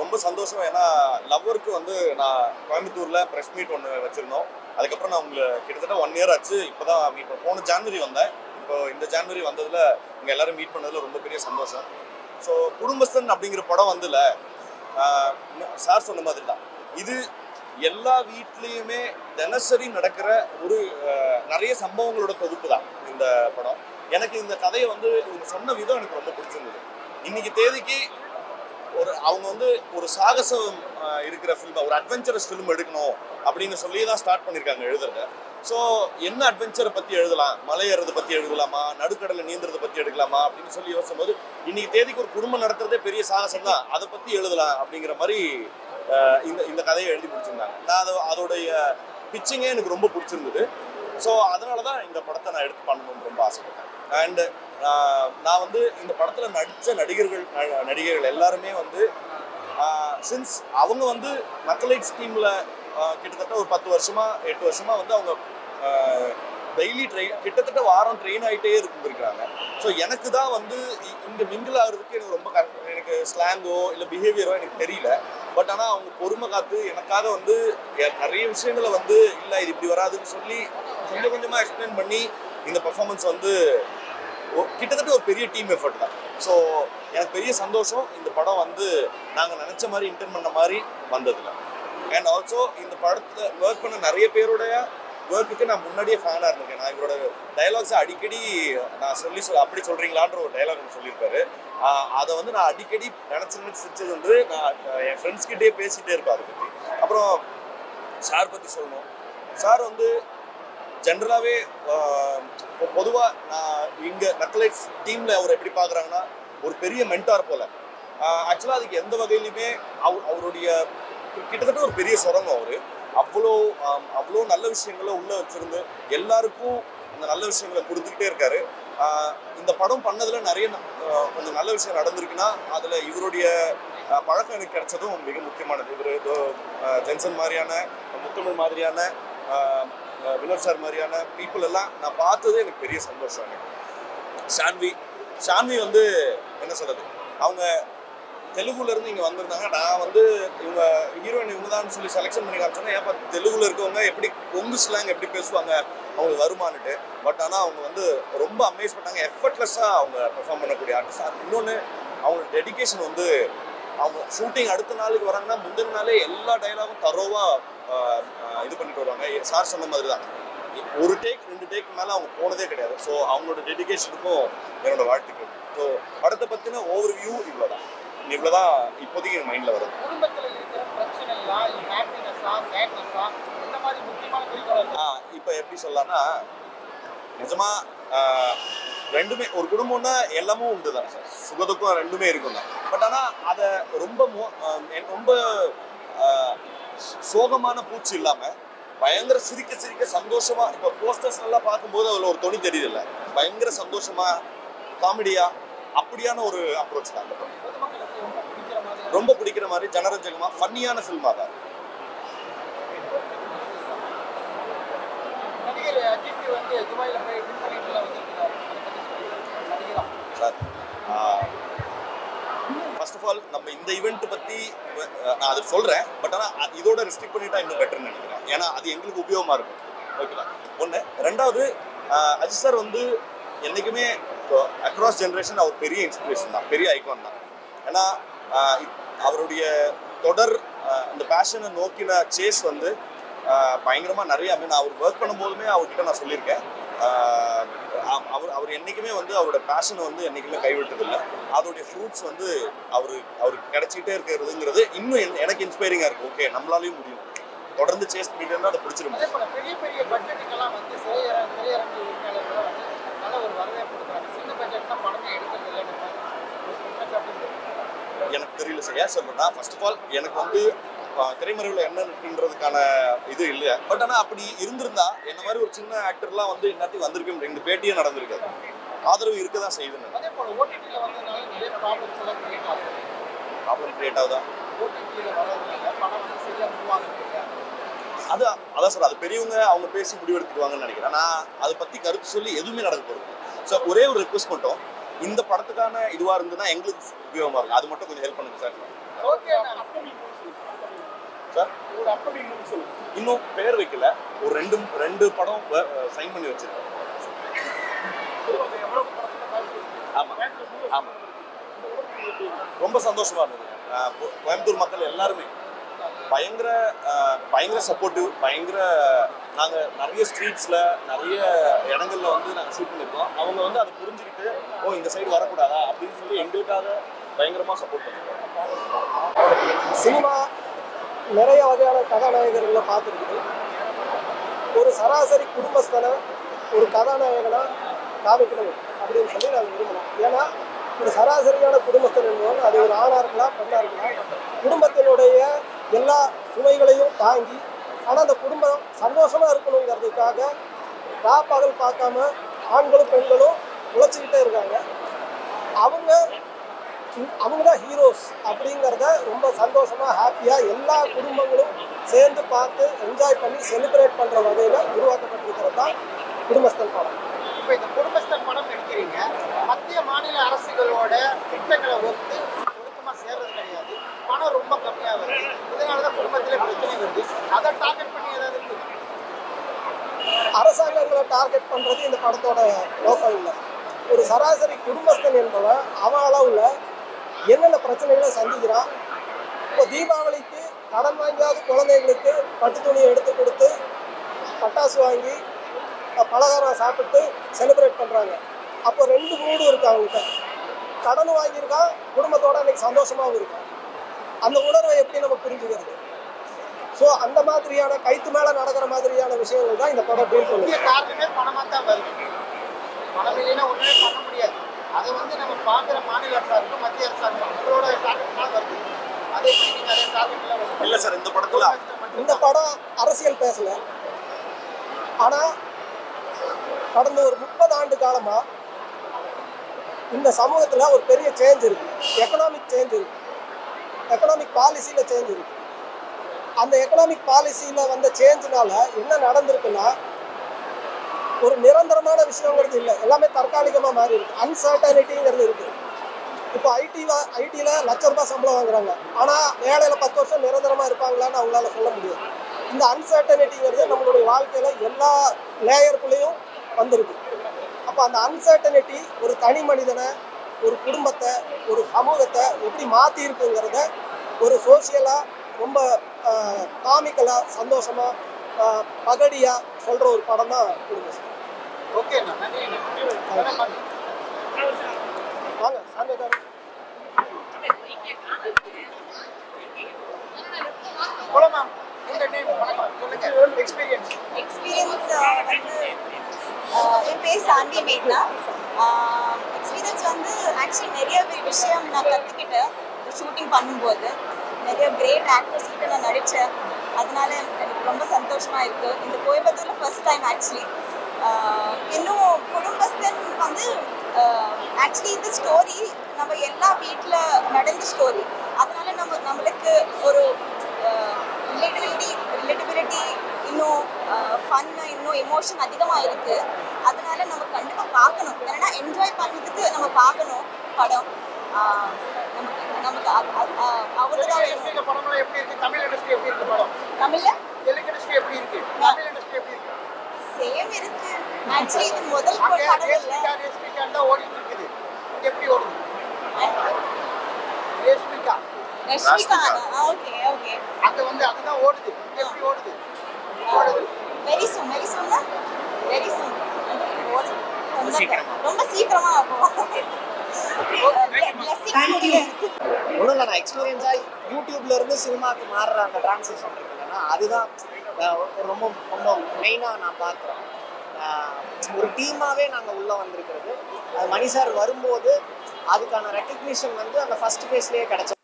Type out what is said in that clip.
ரொம்ப சந்தோஷம். ஏன்னா லவ்வருக்கு வந்து நான் கோயம்புத்தூர்ல ப்ரெஸ் மீட் ஒன்று வச்சிருந்தோம். அதுக்கப்புறம் நான் உங்களை கிட்டத்தட்ட 1 இயர் ஆச்சு. இப்போதான் மீட் பண்ண போன ஜான்வரி வந்தேன். இப்போ இந்த ஜான்வரி வந்ததுல இங்கே எல்லாரும் மீட் பண்ணதுல ரொம்ப பெரிய சந்தோஷம். ஸோ குடும்பஸ்தன் அப்படிங்கிற படம் வந்துல சார் சொன்ன மாதிரி தான் இது எல்லா வீட்லேயுமே தினசரி நடக்கிற ஒரு நிறைய சம்பவங்களோட தொகுப்பு தான் இந்த படம். எனக்கு இந்த கதையை வந்து இவங்க சொன்ன விதம் எனக்கு ரொம்ப பிடிச்சிருந்தது. இன்னைக்கு தேதிக்கு அவங்க வந்து ஒரு சாகசம் இருக்கிற ஃபில்ம், ஒரு அட்வென்ச்சரஸ் ஃபிலிம் எடுக்கணும் அப்படின்னு சொல்லி தான் ஸ்டார்ட் பண்ணியிருக்காங்க எழுதுறத. ஸோ என்ன அட்வென்ச்சரை பற்றி எழுதலாம், மலை ஏறுறதை பற்றி எழுதலாமா, நடுக்கடலை நீந்துறதை பற்றி எடுக்கலாமா அப்படின்னு சொல்லி யோசிக்கும் போது இன்னைக்கு தேதிக்கு ஒரு குடும்பம் நடத்துறதே பெரிய சாகசம் தான், அதை பற்றி எழுதலாம் அப்படிங்கிற மாதிரி இந்த கதையை எழுதி பிடிச்சிருந்தாங்க. நான் அதோடைய பிச்சிங்கே எனக்கு ரொம்ப பிடிச்சிருந்தது. ஸோ அதனால தான் இந்த படத்தை நான் எடுத்து பண்ணணும்னு ரொம்ப ஆசைப்பட்டேன். அண்டு நான் வந்து இந்த படத்தில் நடித்த நடிகர்கள் எல்லாருமே வந்து சின்ஸ் அவங்க வந்து நக்சலைட்ஸ் டீமில் கிட்டத்தட்ட ஒரு 10 வருஷமா 8 வருஷமா வந்து அவங்க டெய்லி கிட்டத்தட்ட வாரம் ட்ரெயின் ஆகிட்டே இருந்திருக்கிறாங்க. ஸோ எனக்கு தான் வந்து இங்கே மிங்கிள் ஆகிறதுக்கு எனக்கு ரொம்ப எனக்கு ஸ்லாங்கோ இல்லை பிஹேவியரோ எனக்கு தெரியல. பட் ஆனால் அவங்க பொறுமை காத்து எனக்காக வந்து நிறைய விஷயங்களை வந்து இல்லை இது இப்படி வராதுன்னு சொல்லி கொஞ்சம் கொஞ்சமாக எக்ஸ்பிளைன் பண்ணி இந்த பர்ஃபார்மன்ஸ் வந்து கிட்டத்தட்ட ஒரு பெரிய டீம் எஃபர்ட் தான். ஸோ எனக்கு பெரிய சந்தோஷம் இந்த படம் வந்து நாங்கள் நினச்ச மாதிரி இன்டர்ன் பண்ண மாதிரி வந்ததில்லை. அண்ட் ஆல்சோ இந்த படத்தில் ஒர்க் பண்ண நிறைய பேருடைய ஒர்க்குக்கு நான் முன்னாடியே ஃபேனாக இருந்திருக்கேன். நான் இவரோட டைலாக்ஸை அடிக்கடி நான் அப்படி சொல்கிறீங்களான்ற ஒரு டைலாக் ஒன்று சொல்லியிருப்பாரு. அதை வந்து நான் அடிக்கடி நினச்சி சிரிச்சது வந்து நான் என் ஃப்ரெண்ட்ஸ்கிட்டே பேசிகிட்டே இருப்பேன் அதை பற்றி. அப்புறம் சார் பற்றி சொல்லணும். சார் வந்து ஜென்ரலாகவே பொதுவாக நான் இங்கே நக்சலைட்ஸ் டீமில் அவர் எப்படி பார்க்குறாங்கன்னா ஒரு பெரிய மென்டார் போல். ஆக்சுவலாக அதுக்கு எந்த வகையிலுமே அவருடைய கிட்டத்தட்ட ஒரு பெரிய சுரங்கம். அவர் அவ்வளோ நல்ல விஷயங்களை உள்ளே வச்சுருந்து எல்லாருக்கும் அந்த நல்ல விஷயங்களை கொடுத்துக்கிட்டே இருக்காரு. இந்த படம் பண்ணதில் நிறைய கொஞ்சம் நல்ல விஷயம் நடந்திருக்குன்னா அதில் இவருடைய பழக்கம் எனக்கு கிடைச்சதும் மிக முக்கியமானது. இவர் ஜென்சன் மாதிரியான, முத்தமிழ் மாதிரியான, வினோத் சார் மாதிரியான பீப்புள் எல்லாம் நான் பார்த்ததே எனக்கு பெரிய சந்தோஷம். எனக்கு ஷான்வி வந்து என்ன சொல்கிறது, அவங்க தெலுங்குலேருந்து இங்கே வந்திருந்தாங்க. நான் வந்து இவங்க ஹீரோயின் இவங்க தான் சொல்லி செலெக்ஷன் பண்ணி காமிச்சோன்னா ஏப்பா தெலுங்குல இருக்கவங்க எப்படி கொங்கு ஸ்லாங் எப்படி பேசுவாங்க அவங்களுக்கு வருமானுட்டு. பட் ஆனால் அவங்க வந்து ரொம்ப அமேஸ் பண்ணாங்க. எஃபர்ட்லெஸ்ஸாக அவங்க பெர்ஃபார்ம் பண்ணக்கூடிய ஆர்டிஸ்ட். இன்னொன்று அவங்களோட டெடிக்கேஷன் வந்து அவங்க ஷூட்டிங் அடுத்த நாளுக்கு வராங்கன்னா முந்தின நாளே எல்லா டைலாகும் தரோவாக இது பண்ணிட்டு வருவாங்க. சார் சொன்ன மாதிரி தான் ஒரு டேக் 2 டேக் மேலே அவங்க போனதே கிடையாது. ஸோ அவங்களோட டெடிக்கேஷனுக்கும் என்னோட வாழ்த்துக்கள். ஸோ படத்தை பற்றின ஓவர் வியூ இவ்வளோதான் இப்போதைக்கு என் மைண்டில் வருது. இப்போ எப்படி சொல்லலாம்னா நிஜமா ரெண்டுமே ஒரு குடும்பம்னா எல்லாமும் உண்டு தானே சார், சுகதுக்கம் ரெண்டுமே இருக்கும் தான். பட் ஆனால் அதை ரொம்ப சோகமான பூச்சி இல்லாமல் பயங்கர சிரிக்க சந்தோஷமா, இப்போ போஸ்டர்ஸ் எல்லாம் பார்க்கும்போது அதில் ஒரு தொனி தெரியுதில்ல, பயங்கர சந்தோஷமா காமெடியா அப்படியான ஒரு அப்ரோச் தான். ரொம்ப பிடிக்கிற மாதிரி ஜனரஞ்சகமா ஃபன்னியான ஃபில்மா தான். சார் ஃபர்ஸ்ட் ஆஃப் ஆல் நம்ம இந்த ஈவெண்ட் பற்றி நான் அதை சொல்கிறேன். பட் ஆனால் இதோட ரெஸ்ட்ரிக்ட் பண்ணிட்டா இன்னும் பெட்டர்னு நினைக்கிறேன். ஏன்னா அது எங்களுக்கு உபயோகமாக இருக்கும். ஓகேங்களா? ஒன்று. ரெண்டாவது, அஜித் சார் வந்து என்றைக்குமே அக்ராஸ் ஜென்ரேஷன் அவர் பெரிய இன்ஸ்பிரேஷன் தான், பெரிய ஐகான் தான். ஏன்னா அவருடைய தொடர் இந்த பேஷனை நோக்கின சேஸ் வந்து பயங்கரமாக நிறைய. நான் அவர் ஒர்க் பண்ணும்போதுமே அவர்கிட்ட நான் சொல்லியிருக்கேன், அவர் என்றைக்குமே வந்து அவரோட பேஷனை வந்து என்றைக்குமே கைவிட்டதில்லை. அதோடைய ஃப்ரூட்ஸ் வந்து அவருக்கு கிடைச்சிக்கிட்டே இருக்கிறதுங்கிறது இன்னும் எனக்கு இன்ஸ்பைரிங்காக இருக்குது. ஓகே, நம்மளாலையும் முடியும், தொடர்ந்து சேஸ் பண்ணிட்டு இருந்தால் அதை பிடிச்சிடும். பெரிய பெரிய பட்ஜெட்டுக்கெல்லாம் வந்து திரையரங்கு உரிமையாளர்கள் வந்து நல்ல ஒரு வரவேற்பு கொடுக்குறாங்க. சின்ன பட்ஜெட்லாம் படமே எடுக்கிறது இல்லை. எனக்கு தெரியல சார். ஏன் சொல்றேன்னா, ஃபர்ஸ்ட் ஆஃப் ஆல் எனக்கு வந்து திரைமறைவில் என்ன இருக்குன்றதுக்கான இது இல்லை. பட் ஆனால் அப்படி இருந்திருந்தா என்ன மாதிரி ஒரு சின்ன ஆக்டர்லாம் வந்து இன்னத்துக்கு வந்திருக்கேன். 2 பேட்டியே நடந்திருக்காது. ஆதரவு இருக்க தான் செய்யுதுன்னு. ப்ராப்ளம் கிரியேட் ஆகுதா? அதான் சார், அது பெரியவங்க அவங்க பேசி முடிவெடுத்துக்குவாங்கன்னு நினைக்கிறேன். நான் அதை பற்றி கருத்து சொல்லி எதுவுமே நடக்க போகிறது. ஸோ ஒரே ஒரு ரிக்வெஸ்ட் மட்டும், இந்த படத்துக்கான இதுவாக இருந்ததுன்னா எங்களுக்கு உபயோகமாக இருக்கும். அது மட்டும் கொஞ்சம் ஹெல்ப் பண்ணுங்க சார். சார் ஒரு அப்கமிங் மூவி சொல்லுங்க. இன்னும் பேர் வைக்கல. ஒரு ரெண்டு படம் சைன் பண்ணி வச்சிருக்கோம். ஆமா ஆமா ரொம்ப சந்தோஷமா இருந்தது. கோயம்புத்தூர் மக்கள் எல்லாருமே பயங்கர சப்போர்ட்டிவ். நாங்க நிறைய ஸ்ட்ரீட்ஸ்ல நிறைய இடங்கள்ல வந்து நாங்க ஷூட் பண்ணிருக்கோம். அவங்க வந்து அதை புரிஞ்சுக்கிட்டு இந்த சைடு வரக்கூடாதா அப்படின்னு சொல்லி எங்களுக்காக பயங்கரமா சப்போர்ட் பண்ணிருக்கோம். சினிமா நிறைய வகையான கதாநாயகர்களை பார்த்துருக்குது. ஒரு சராசரி குடும்பஸ்தனை ஒரு கதாநாயகனா காமிக்கணும் அப்படின்னு சொல்லி நாங்கள் விரும்பணும். ஏன்னா ஒரு சராசரியான குடும்பஸ்தன் என்பவன் அது ஒரு ஆணாக இருக்கலாம் பெண்ணாக இருக்கலாம், குடும்பத்தினுடைய எல்லா சுமைகளையும் தாங்கி ஆனால் அந்த குடும்பம் சந்தோஷமாக இருக்கணுங்கிறதுக்காக பகல் பார்க்காம ஆண்களும் பெண்களும் உழைச்சிக்கிட்டே இருக்காங்க. அவங்க தான் ஹீரோஸ் அப்படிங்கிறத ரொம்ப சந்தோஷமாக ஹாப்பியாக எல்லா குடும்பங்களும் சேர்ந்து பார்த்து என்ஜாய் பண்ணி செலிப்ரேட் பண்ணுற வகையில் உருவாக்கப்பட்டிருக்கிறது தான் குடும்பஸ்தன் படம். இப்போ இந்த குடும்பஸ்தன் படம் எடுக்கிறீங்க, மத்திய மாநில அரசுகளோட திட்டங்களை ஒத்து ஒழுக்கமாக சேர்றது கிடையாது, பணம் ரொம்ப கம்மியாக வருது, இதனால தான் குடும்பத்திலே பிரச்சனை வருது. அதை டார்கெட் பண்ணி ஏதாவது இருக்குது? அரசாங்கங்களை டார்கெட் பண்ணுறது இந்த படத்தோட நோக்கம் இல்லை. ஒரு சராசரி குடும்பஸ்தன் என்பவன் அவன் அளவில் என்னென்ன பிரச்சனைகளை சந்திக்கிறான். இப்போ தீபாவளிக்கு கடன் வாங்கியாவது குழந்தைங்களுக்கு பட்டு துணியை எடுத்து கொடுத்து பட்டாசு வாங்கி பலகாரம் சாப்பிட்டு செலிப்ரேட் பண்ணுறாங்க. அப்போ ரெண்டு மூடு இருக்குது அவங்ககிட்ட. கடன் வாங்கியிருக்கான், குடும்பத்தோட அன்றைக்கி சந்தோஷமாகவும் இருக்கும். அந்த உணர்வை எப்படி நம்ம புரிஞ்சுக்கிறது? ஸோ அந்த மாதிரியான கைத்து மேலே நடக்கிற மாதிரியான விஷயங்கள் தான் இந்த படம் டீல் பண்ணுது. காரணமே பணமாக தான் வருது. பணம் இல்லைன்னா ஒன்றுமே பண்ண முடியாது. அதை வந்து நம்ம பார்க்குற மாநில அரசாங்கம் மத்திய அரசாங்கம் உங்களோட டார்கெட்லாம் வருது. அதே மாதிரி நீங்கள் அதே டார்கெட்லாம் இல்லை சார். இந்த படம் அரசியல் பேசல. ஆனால் கடந்த ஒரு 30 ஆண்டு காலமாக இந்த சமூகத்தில் ஒரு பெரிய சேஞ்ச் இருக்குது. எக்கனாமிக் சேஞ்ச் இருக்குது, எக்கனாமிக் பாலிசியில் சேஞ்ச் இருக்குது. அந்த எக்கனாமிக் பாலிசியில் வந்த சேஞ்சினால என்ன நடந்திருக்குன்னா, ஒரு நிரந்தரமான விஷயங்கிறது இல்லை, எல்லாமே தற்காலிகமாக மாறி இருக்கு. அன்சர்டனிட்டிங்கிறது இருக்குது. இப்போ ஐடியில் ₹1,00,000 சம்பளம் வாங்குறாங்க, ஆனால் வேலையில் 10 வருஷம் நிரந்தரமாக இருப்பாங்களான்னு அவங்களால சொல்ல முடியாது. இந்த அன்சர்டனிட்டிங்கிறது நம்மளுடைய வாழ்க்கையில் எல்லா லேயருக்குள்ளேயும் வந்திருக்கு. அப்போ அந்த அன்சர்டனிட்டி ஒரு தனி மனிதனை, ஒரு குடும்பத்தை, ஒரு சமூகத்தை எப்படி மாற்றிருக்குங்கிறத ஒரு சோசியலாக ரொம்ப காமிக்கலாக சந்தோஷமாக பகடியாக சொல்கிற ஒரு படம் தான் குடும்பம். ஓகே, வாங்க சாமிக்கார போலாமா? உங்க நேம் சொல்லுங்க. எக்ஸ்பீரியன்ஸ் வந்து என் பேர் சாந்தி மேக்னா. எக்ஸ்பீரியன்ஸ் வந்து ஆக்சுவலி நிறைய விஷயம் நான் கற்றுக்கிட்டேன் ஷூட்டிங் பண்ணும்போது. நிறைய கிரேட் ஆக்டர்ஸ் கிட்ட நான் நடித்தேன். அதனால எனக்கு ரொம்ப சந்தோஷமாக இருக்குது. இந்த கோயம்புத்தூரில் ஃபர்ஸ்ட் டைம் ஆக்சுவலி. இன்னும் குடும்பஸ்தன் வந்து ஆக்சுவலி இந்த ஸ்டோரி நம்ம எல்லா வீட்டில் நடந்த ஸ்டோரி. அதனால நம்மளுக்கு ஒரு ரிலேட்டிபிலிட்டி இன்னும் ஃபன்னு, இன்னும் எமோஷன் அதிகமாக இருக்குது. அதனால நம்ம கண்டிப்பாக பார்க்கணும். ஏன்னா என்ஜாய் பண்ணுறதுக்கு நம்ம பார்க்கணும் படம். நமக்கு அவங்களுக்கு படம்லாம் எப்படி இருக்கு? தமிழ் இண்டஸ்ட்ரி எப்படி இருக்கு? படம் தமிழ்ல தெலுங்கு இண்டஸ்ட்ரி எப்படி இருக்கு? தமிழ் இண்டஸ்ட்ரி எப்படி இருக்கு? சேம் இருக்கு. ஆக்சுவலி இது முதல் படம் இல்ல. ரேஷ்மிகா தான் ஓடிட்டு இருக்குது. எப்படி ஓடுது? Reshmika okay okay. அங்க வந்து அதுதான் ஓடுது. எப்படி ஓடுது? வெரி சூன் ரொம்ப சீக்கிரமா ஆகும். ஒன்றும் இல்லை, நான் எக்ஸ்பீரியன்ஸாக யூடியூப்ல இருந்து சினிமாவுக்கு மாறுற அந்த டிரான்சிஷன் இருக்குன்னா அதுதான் ரொம்ப ரொம்ப மெயினாக நான் பார்க்குறேன். ஒரு டீமாகவே நாங்கள் உள்ளே வந்திருக்கிறது. அது மணி சார் வரும்போது அதுக்கான ரெக்கக்னிஷன் வந்து அந்த ஃபர்ஸ்ட் ஃபேஸ்லேயே கிடச்சது.